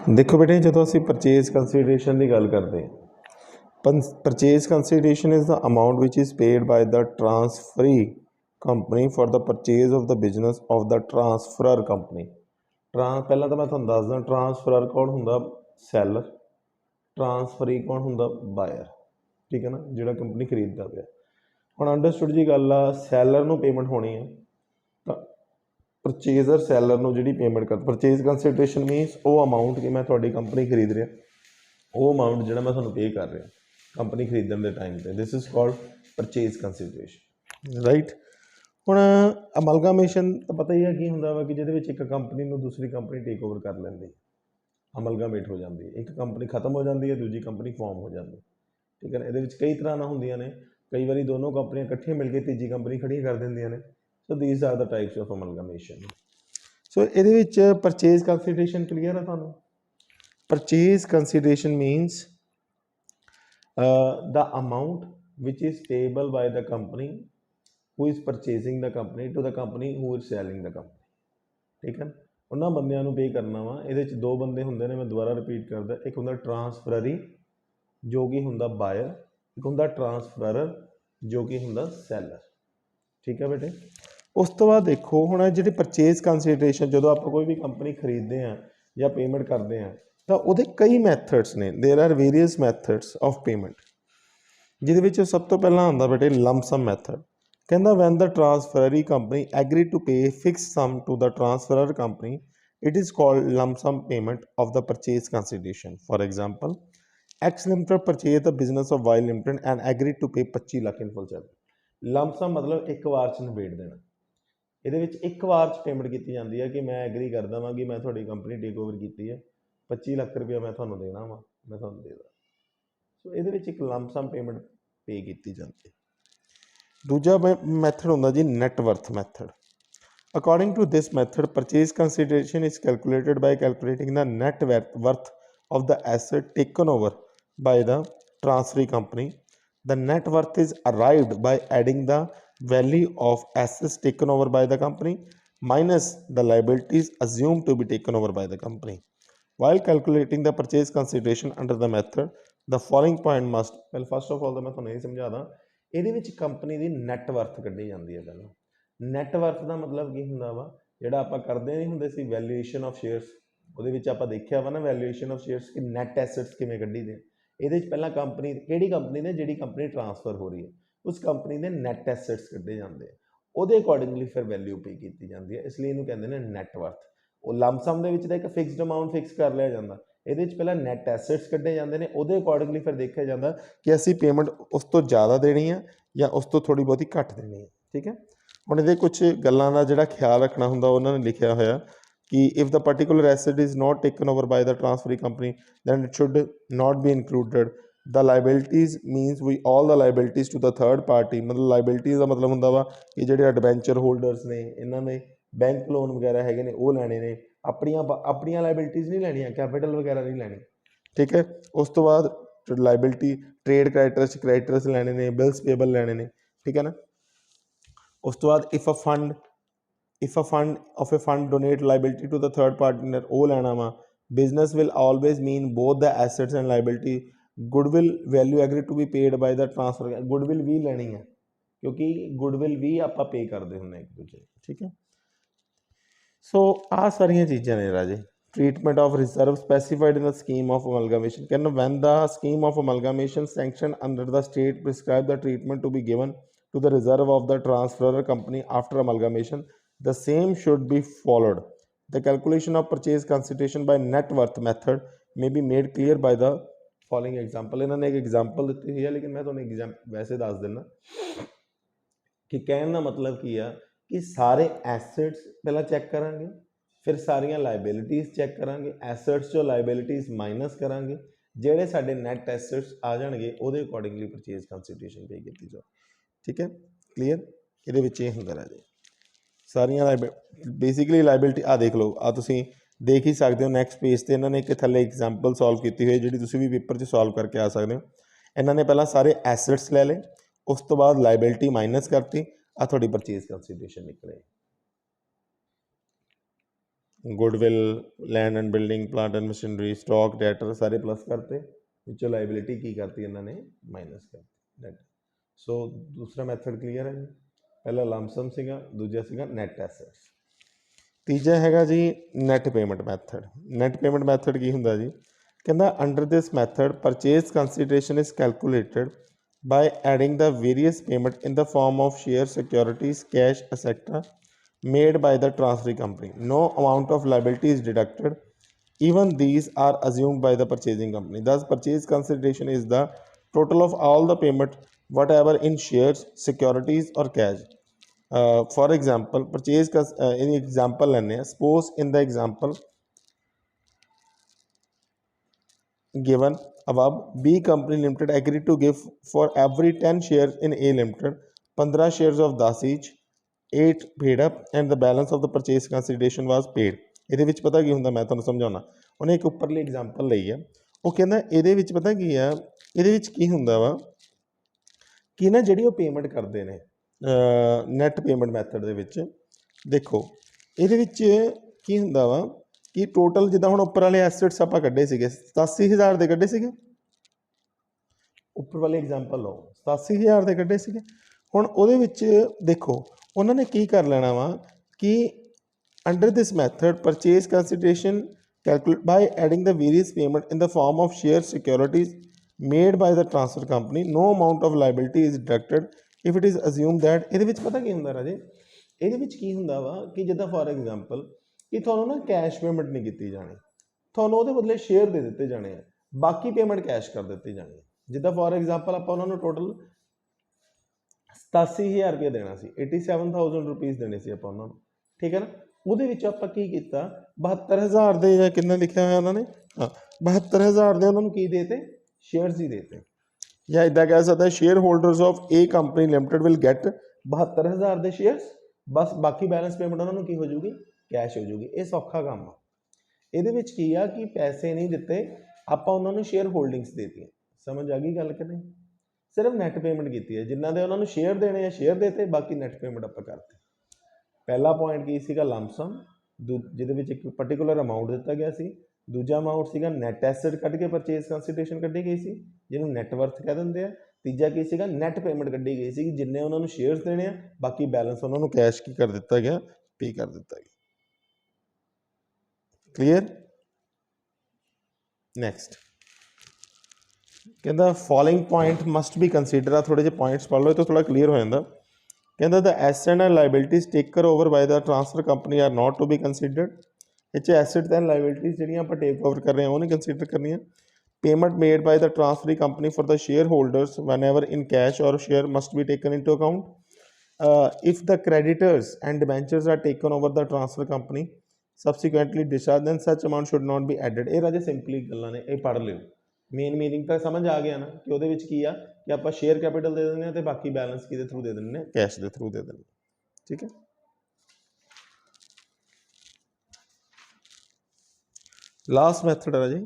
देखो बेटे जो असी परचेज कंसीडरेशन की गल करते हैं purchase consideration is the amount which is paid by the transferee company for the purchase of the business of the transferor company. पहला तो मैं तुहानूं दसदा ट्रांसफरर कौन हुंदा सैलर, ट्रांसफरी कौन हुंदा बायर। ठीक है ना, जिहड़ा कंपनी खरीददा पिया। हुण अंडरस्टूड जी गल आ, सैलर नूं पेमेंट होनी है तो परचेजर सैलर ਨੂੰ ਜਿਹੜੀ ਪੇਮੈਂਟ ਕਰ परचेज कंसीडरेशन मीनस ਉਹ ਅਮਾਊਂਟ ਕਿ ਮੈਂ ਤੁਹਾਡੀ ਕੰਪਨੀ ਖਰੀਦ ਰਿਹਾ ਉਹ ਅਮਾਊਂਟ ਜਿਹੜਾ ਮੈਂ ਤੁਹਾਨੂੰ ਪੇ ਕਰ ਰਿਹਾ ਕੰਪਨੀ ਖਰੀਦਣ ਦੇ ਟਾਈਮ ਤੇ this is called purchase consideration right. ਹੁਣ ਅਮਲਗਾਮੇਸ਼ਨ ਤਾਂ ਪਤਾ ਹੀ ਹੈ ਕੀ ਹੁੰਦਾ ਵਾ ਕਿ ਜਿਹਦੇ ਵਿੱਚ ਇੱਕ ਕੰਪਨੀ ਨੂੰ ਦੂਸਰੀ ਕੰਪਨੀ ਟੇਕ ਓਵਰ ਕਰ ਲੈਂਦੀ, ਅਮਲਗਾਮੇਟ ਹੋ ਜਾਂਦੀ ਹੈ, ਇੱਕ ਕੰਪਨੀ ਖਤਮ ਹੋ ਜਾਂਦੀ ਹੈ, ਦੂਜੀ ਕੰਪਨੀ ਫਾਰਮ ਹੋ ਜਾਂਦੀ। ਠੀਕ ਹੈ ਨਾ, ਇਹਦੇ ਵਿੱਚ ਕਈ ਤਰ੍ਹਾਂ ਨਾਲ ਹੁੰਦੀਆਂ ਨੇ, ਕਈ ਵਾਰੀ ਦੋਨੋਂ ਕੰਪਨੀਆਂ ਇਕੱਠੀਆਂ ਮਿਲ ਕੇ ਤੀਜੀ ਕੰਪਨੀ ਖੜੀਆਂ ਕਰ ਦਿੰਦੀਆਂ ਨੇ। So these are the types of amalgamation. So ये परचेज कंसीडरेशन क्लीयर है थानू। Purchase consideration means the amount which is payable by the company who is purchasing the company to the company who is selling the company. ठीक है, उन्होंने बंदियां नू पे करना वा। ये दो बंदे होंगे ने, मैं दोबारा रिपीट करदा, एक होंदा ट्रांसफररी जो कि होंदा बायर, एक होंदा ट्रांसफरर जो कि होंदा सैलर। ठीक है बेटे, उस तो बाद देखो हुण जिहड़ी परचेज कंसीडरेशन जो आप कोई भी कंपनी खरीदते हैं या पेमेंट करते हैं तो वो कई मैथड्स ने, there are various methods of payment. जिहदे सब तो पहला आंदा बेटे लमसम मैथड। कहंदा when the transferee company agree to pay fix sum to the transferor company it is called lump sum payment of the purchase consideration. For example X limited purchase the business of Y limited and agree to pay 25 lakh in full salary. Lump sum मतलब एक बार च निबेड़ देना। ये एक बार payment की जाती है कि मैं एग्री करदा वां कि मैं थोड़ी कंपनी टेक ओवर की है, 25 लाख रुपया मैं थोड़ा देना वा, मैं थोड़ा दे दा। सो ये एक लमसम पेमेंट पे की जाती है। दूजा मैथड होंदा जी net worth method. According to this method purchase consideration is calculated by calculating the net worth of the asset taken over by the transferee company. The net worth is arrived by adding the value of assets taken over by the company minus the liabilities assumed to be taken over by the company. While calculating the purchase consideration under the method, the following point must, well first of all तो मैं ਤੁਹਾਨੂੰ ਇਹ ਸਮਝਾ ਦਾਂ, ਇਹਦੇ ਵਿੱਚ company ਦੀ net worth ਕੱਢੀ ਜਾਂਦੀ ਹੈ। ਪਹਿਲਾਂ ਨੈਟ ਵਰਥ ਦਾ ਮਤਲਬ ਕੀ ਹੁੰਦਾ ਵਾ, ਜਿਹੜਾ ਆਪਾਂ ਕਰਦੇ ਨਹੀਂ ਹੁੰਦੇ ਸੀ ਵੈਲਿਊਏਸ਼ਨ ਆਫ ਸ਼ੇਅਰਸ, ਉਹਦੇ ਵਿੱਚ ਆਪਾਂ ਦੇਖਿਆ ਵਾ ਨਾ ਵੈਲਿਊਏਸ਼ਨ ਆਫ ਸ਼ੇਅਰਸ ਕਿ ਨੈਟ ਐਸੈਟਸ ਕਿਵੇਂ ਕੱਢੀ ਦੇ। ਇਹਦੇ 'ਚ ਪਹਿਲਾਂ ਕੰਪਨੀ ਕਿਹੜੀ ਕੰਪਨੀ ਨੇ, ਜਿਹੜੀ ਕੰਪਨੀ ਟਰਾਂਸਫਰ ਹੋ ਰਹੀ ਹੈ ਉਸ ਕੰਪਨੀ ਦੇ ਨੈਟ ਐਸੈਟਸ ਕੱਢੇ ਜਾਂਦੇ ਆ, ਉਹਦੇ ਅਕੋਰਡਿੰਗਲੀ ਫਿਰ ਵੈਲਿਊ ਪੇ ਕੀਤੀ ਜਾਂਦੀ ਹੈ, ਇਸ ਲਈ ਇਹਨੂੰ ਕਹਿੰਦੇ ਨੇ ਨੈਟ ਵਰਥ। ਉਹ ਲਮਸਮ ਦੇ ਵਿੱਚ ਤਾਂ ਇੱਕ ਫਿਕਸਡ ਅਮਾਊਂਟ ਫਿਕਸ ਕਰ ਲਿਆ ਜਾਂਦਾ, ਇਹਦੇ 'ਚ ਪਹਿਲਾਂ ਨੈਟ ਐਸੈਟਸ ਕੱਢੇ ਜਾਂਦੇ ਨੇ, ਉਹਦੇ ਅਕੋਰਡਿੰਗਲੀ ਫਿਰ ਦੇਖਿਆ ਜਾਂਦਾ ਕਿ ਅਸੀਂ ਪੇਮੈਂਟ ਉਸ ਤੋਂ ਜ਼ਿਆਦਾ ਦੇਣੀ ਆ ਜਾਂ ਉਸ ਤੋਂ ਥੋੜ੍ਹੀ ਬਹੁਤੀ ਘੱਟ ਦੇਣੀ ਹੈ। ਠੀਕ ਹੈ, ਹੁਣ ਇਹਦੇ ਕੁਛ ਗੱਲਾਂ ਦਾ ਜਿਹੜਾ ਖਿਆਲ ਰੱਖਣਾ ਹੁੰਦਾ ਉਹਨਾਂ ਨੇ ਲਿਖਿਆ ਹੋਇਆ कि if the particular asset is not taken over by the transferring company then it should not be included. The liabilities means we all the liabilities to the third party, मतलब liabilities ਦਾ ਮਤਲਬ ਹੁੰਦਾ ਵਾ ਕਿ ਜਿਹੜੇ ਐਡਵੈਂਚਰ ਹੋਲਡਰਸ ਨੇ ਇਹਨਾਂ ਨੇ bank loan ਵਗੈਰਾ ਹੈਗੇ ਨੇ ਉਹ ਲੈਣੇ ਨੇ, ਆਪਣੀਆਂ ਲਾਇਬਿਲਿਟੀਜ਼ ਨਹੀਂ ਲੈਣੀਆਂ, ਕੈਪੀਟਲ ਵਗੈਰਾ ਨਹੀਂ ਲੈਣੀ। ਠੀਕ ਹੈ, ਉਸ ਤੋਂ ਬਾਅਦ ਲਾਇਬਿਲਿਟੀ ਟ੍ਰੇਡ ਕ੍ਰੈਡੀਟਰਸ ਲੈਣੇ ਨੇ, ਬਿਲਸ ਪੇਬਲ ਲੈਣੇ ਨੇ। ਠੀਕ ਹੈ ਨਾ, ਉਸ ਤੋਂ ਬਾਅਦ if a fund donate liability to the third partner ਉਹ ਲੈਣਾ ਵਾ। business will always mean both the assets and liability. goodwill value agree to be paid by the transfer, goodwill ਵੀ ਲੈਣੀ ਹੈ ਕਿਉਂਕਿ goodwill ਵੀ ਆਪਾਂ ਪੇ ਕਰਦੇ ਹੁੰਦੇ ਇੱਕ ਦੂਜੇ। ਠੀਕ ਹੈ, ਸੋ ਆਹ ਸਾਰੀਆਂ ਚੀਜ਼ਾਂ ਨੇ ਰਾਜੇ। treatment of reserve specified in the scheme of amalgamation, ਕਹਿੰਦਾ when the scheme of amalgamation sanctioned under the state prescribe the treatment to be given to the reserve of the transferor company after amalgamation, the same should be followed. The calculation of purchase consideration by net worth method may be made clear by the following example। इन्होंने एक example दी हुई है लेकिन मैं तुहानूं example वैसे दस देना कि कहने का मतलब की आ कि सारे एसेट्स पहला चैक करांगे, फिर सारियां लाइबिलिटीज़ चैक करांगे, एसेट्स जो लाइबिलिटीज़ माइनस करांगे, ਜਿਹੜੇ ਸਾਡੇ नैट एसेट्स आ जाएंगे ਉਹਦੇ अकॉर्डिंगली परचेज कंसीडरेशन पे की जाए। ठीक है, क्लीयर। ਇਹਦੇ ਵਿੱਚ ਇਹ ਹੁੰਦਾ ਰਾਜੇ ਸਾਰੀਆਂ बेसिकली लाइबिलिटी आ देख लो, आ तुसीं देख ही सकते हो नैक्सट पेज पर इन्होंने एक थले एग्जाम्पल सॉल्व की हुई है जी भी पेपर च सॉल्व करके आ सकते हो। इन्होंने पहला सारे एसेट्स ले ले, उस तो बाद लाइबिलिटी माइनस करती, आ थोड़ी परचेज कंसीडरेशन निकले। Goodwill, land and building, plant and machinery, stock, debtor सारे प्लस करते, विचों लाइबिलिटी की करती इन्होंने माइनस करती नैट। सो दूसरा मैथड क्लीयर है जी। पहला लमसम सीगा, दूजा सीगा नैट एसेट्स। तीजा हैगा जी net payment method. Net payment method की हुंदा जी, कहंदा under this method purchase consideration is calculated by adding the various payment in the form of shares, securities, cash, etc. made by the transferring company. No amount of liability is deducted. Even these are assumed by the purchasing company. Thus, purchase consideration is the total of all the payment, whatever in shares, securities, or cash. For example, purchase in example लेने हैं. Suppose in the example given above, B company limited agreed to give for every 10 shares in A limited 15 shares of 10 each, 8 paid up and the balance of the purchase consideration was paid। ਇਹਦੇ ਵਿੱਚ ਪਤਾ ਕੀ ਹੁੰਦਾ, ਮੈਂ ਤੁਹਾਨੂੰ ਸਮਝਾਉਣਾ। ਉਹਨੇ ਇੱਕ ਉੱਪਰਲੀ ਐਗਜ਼ਾਮਪਲ ਲਈ ਹੈ, ਉਹ ਕਹਿੰਦਾ ਇਹਦੇ ਵਿੱਚ ਪਤਾ ਕੀ ਆ, ਇਹਦੇ ਵਿੱਚ ਕੀ ਹੁੰਦਾ ਵਾ ਕਿ ਨਾ ਜਿਹੜੀ ਉਹ ਪੇਮੈਂਟ ਕਰਦੇ ਨੇ ਨੈਟ ਪੇਮੈਂਟ ਮੈਥਡ ਦੇ ਵਿੱਚ, ਦੇਖੋ ਇਹਦੇ ਵਿੱਚ ਕੀ ਹੁੰਦਾ ਵਾ कि टोटल जिदा हुण उपर वाले एसेट्स आपां कड्ढे सीगे 87,000 दे कड्ढे सीगे, उपर वाले एग्जाम्पल लो 87,000 दे कड्ढे सीगे। हुण उहदे विच देखो उन्होंने की कर लेना वा कि under this method purchase consideration calculate by adding the various payment in the form of share securities made by the transfer company, no amount of liability is deducted if it is assume that. ਇਹਦੇ ਵਿੱਚ पता की हुंदा राजे, ਇਹਦੇ ਵਿੱਚ ਕੀ ਹੁੰਦਾ ਵਾ कि जिद्दां फॉर एग्जाम्पल कि थोनों ना कैश पेमेंट नहीं की जानी, थोनों वो बदले शेयर दे दिते जाने हैं, बाकी पेमेंट कैश कर दी जानी है। जिदा फॉर एग्जाम्पल आप उन्होंने टोटल 87,000 रुपया देना सी, 87,000 रुपीज़ देने से आप उन्होंने, ठीक है ना। वो आप की किया 72,000 दे या कितना लिखा है उन्होंने, हाँ 72,000 दे उन्होंने की देते, शेयर्स ही देते, या इदा कह सकता है share holders of A company limited will get 72,000 के शेयर्स, बस बाकी बैलेंस पेमेंट उन्होंने की हो जाएगी, कैश हो जाऊगी। ये सौखा काम आ, ये की आ कि पैसे नहीं दिते, आप उन्होंने शेयर होल्डिंग्स देती, समझ आ गई गल कि नहीं। सिर्फ नैट पेमेंट की है, जिन्हों के उन्होंने शेयर देने हैं शेयर देते, बाकी नैट पेमेंट आप करते। पहला पॉइंट की सीगा लमसम, जिहदे विच एक पर्टिकुलर अमाउंट दिता गया सी, दूजा अमाउंट सीगा नैट एसेट कढ़ के परचेज कंसीडरेशन कढ़ी गई सी, जिन्होंने नैटवर्थ कह देंगे आ। तीजा की सीगा नैट पेमेंट कढ़ी गई सी, जिन्हें उन्होंने शेयर्स देने, बाकी बैलेंस उन्होंने कैश की कर दिता गया, पे कर दिता गया। क्लीयर। नैक्सट कहता following point must be consider, आ थोड़े जे पॉइंट्स पढ़ लो तो थोड़ा क्लीयर हो जाता। कहता the asset and liabilities taker over by the transfer company are not to be considered. इस एसेट एंड लाइबिलिटीज जिहड़ियां आपां टेक ओवर कर रहे हैं वो नहीं कंसीडर करनी। Payment made by the transferee company for the share holders whenever in cash और share must be taken into account. If the creditors and debentures are taken over the transfer company subsequently discharge then such amount should not be added. ये राजे simply गल्लां ने, ये पढ़ लियो, main meaning तो समझ आ गया ना कि वो की आ कि आप शेयर कैपिटल दे दें तो बाकी बैलेंस कि थ्रू दे दें, कैश के थ्रू दे दें, ठीक है। लास्ट मैथड है जी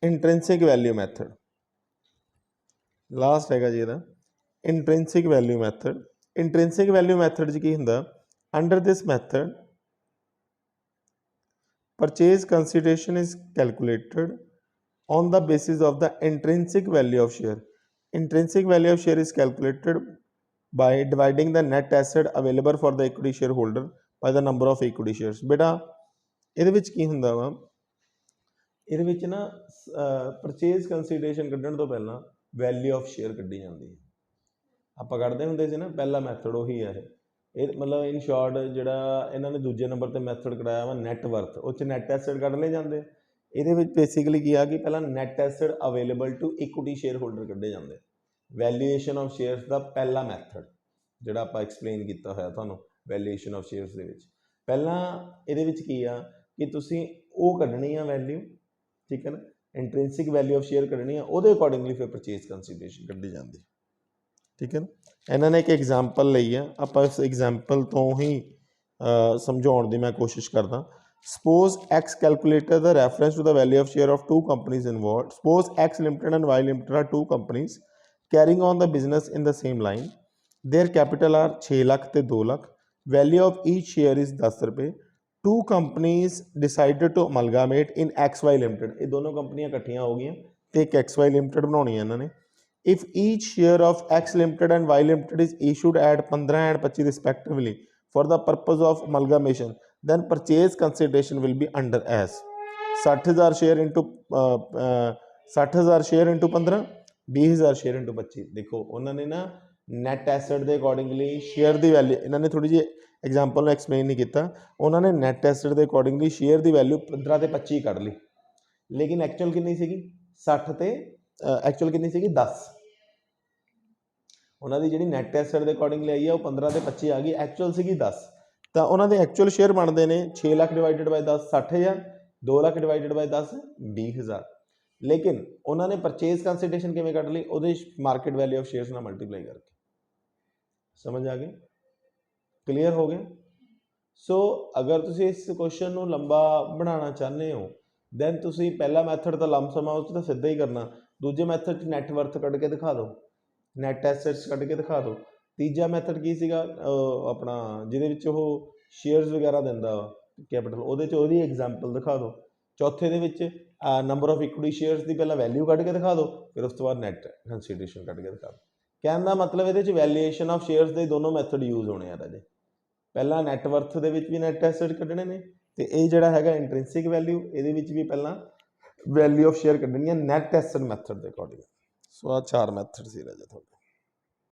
इंट्रेंसिक वैल्यू मैथड। लास्ट है जी intrinsic value method. Intrinsic value method की होंगे, under this method purchase consideration is calculated on the basis of the intrinsic value of share. Intrinsic value of share is calculated by dividing the net asset available for the equity shareholder by the number of equity shares। बेटा ਇਹਦੇ ਵਿੱਚ ਕੀ ਹੁੰਦਾ ਵਾ, ਇਹਦੇ ਵਿੱਚ ਨਾ purchase consideration ਕੱਢਣ ਤੋਂ ਪਹਿਲਾਂ वैल्यू ऑफ शेयर ਕੱਢੀ ਜਾਂਦੀ ਹੈ। ਆਪਾਂ ਕੱਢਦੇ ਹੁੰਦੇ ਸੀ ਨਾ, ਪਹਿਲਾ ਮੈਥਡ ਉਹੀ ਹੈ ਇਹ, मतलब इन शॉर्ट ਜਿਹੜਾ ਇਹਨਾਂ ਨੇ ਦੂਜੇ ਨੰਬਰ ਤੇ ਮੈਥਡ ਕਢਾਇਆ ਵਾ ਨੈਟ ਵਰਥ, ਉਹ 'ਚ ਨੈਟ ਐਸਟ ਕੱਢ ਲਏ ਜਾਂਦੇ। ਇਹਦੇ ਵਿੱਚ ਬੇਸਿਕਲੀ ਕੀ ਆ ਕਿ ਪਹਿਲਾਂ net asset available to equity share holder ਕੱਢੇ ਜਾਂਦੇ। ਵੈਲਿਊਏਸ਼ਨ ਆਫ ਸ਼ੇਅਰਸ ਦਾ ਪਹਿਲਾ ਮੈਥਡ ਜਿਹੜਾ ਆਪਾਂ ਐਕਸਪਲੇਨ ਕੀਤਾ ਹੋਇਆ ਤੁਹਾਨੂੰ ਵੈਲਿਊਏਸ਼ਨ ਆਫ ਸ਼ੇਅਰਸ ਦੇ ਵਿੱਚ, ਪਹਿਲਾਂ ਇਹਦੇ ਵਿੱਚ ਕੀ ਆ ਕਿ ਤੁਸੀਂ ਉਹ ਕੱਢਣੀ ਆ ਵੈਲਿਊ, ਠੀਕ ਹੈ ਨਾ, ਇੰਟ੍ਰਿੰਸਿਕ ਵੈਲਿਊ ਆਫ ਸ਼ੇਅਰ ਕੱਢਣੀ ਆ, ਉਹਦੇ ਅਕੋਰਡਿੰਗਲੀ ਫਿਰ ਪਰਚੇਜ਼ ਕੰਸੀਡਰੇਸ਼ਨ ਕੱਢੀ ਜਾਂਦੀ, ठीक है ना। इन्होंने एक एग्जाम्पल ली है, आप इस एग्जाम्पल तो ही समझाने की मैं कोशिश करदा। Suppose X calculator the reference to the value of share of two companies involved. Suppose X limited and Y limited are two companies carrying on the business in the same line. Their capital are 6 lakh ते 2 lakh. Value of each share is 10 रुपये। Two companies decided to amalgamate in X Y limited, ये दोनों कंपनियां इकट्ठियां हो गई तो एक x Y limited बनानी है इन्होंने। If each share of X limited and Y limited is issued at 15 and 25 respectively for the purpose of amalgamation then purchase consideration will be under S 60,000 share into 60,000 share into 15 20,000 share into 25। देखो उन्होंने ना net asset के accordingly share की value इन्होंने थोड़ी जी example explain नहीं किया, उन्होंने नैट एसेट के अकॉर्डिंगली शेयर की वैल्यू 15 ते 25 कढ़ ली, लेकिन एक्चुअल कितनी सी 60 ते एक्चुअल कितनी सी 10। उन्होंने जी नैट एसेट के अकॉर्डिंगली आई है वो 15 ते 25 आ गई, एक्चुअल सी 10। तो उन्होंने एक्चुअल शेयर बनते हैं 6 lakh divided by 10 60,000, 2 lakh divided by 10 20,000, लेकिन उन्होंने परचेज कंसिडरेशन किमें कट ली वो मार्केट वैल्यू ऑफ शेयर्स ना मल्टीप्लाई करके। समझ आ गई, क्लीयर हो गया। सो अगर तुम इस क्वेश्चन को लंबा बनाना चाहते हो दैन तुम पहला मैथड तो लंब समा उस तो सीधा ही करना, दूजे मैथड नैटवर्थ कट के दिखा दो, नैट एसेट्स कट के दिखा दो। तीजा मैथड की सीगा अपना जिहदे वो शेयर्स वगैरह दिंदा कैपिटल, वो एग्जाम्पल दिखा दो। चौथे दे नंबर ऑफ इक्विटी शेयर्स की पहला वैल्यू कट के दिखा दो, फिर उस तो बाद नैट कंसीडरेशन कट के दिखा दो। कहने का मतलब ये वैल्यूएशन ऑफ शेयर्स के दोनों मैथड यूज होने हैं राजे। पहला नैटवर्थ के भी नैट एसेट कढ़ने ने, तो ये जोड़ा है इंट्रिंसिक वैल्यू, ये भी पहला वैल्यू ऑफ शेयर कढ़नी है नैट एसेट मैथड के अकॉर्डिंग। सो आ 4 मैथड से राजे।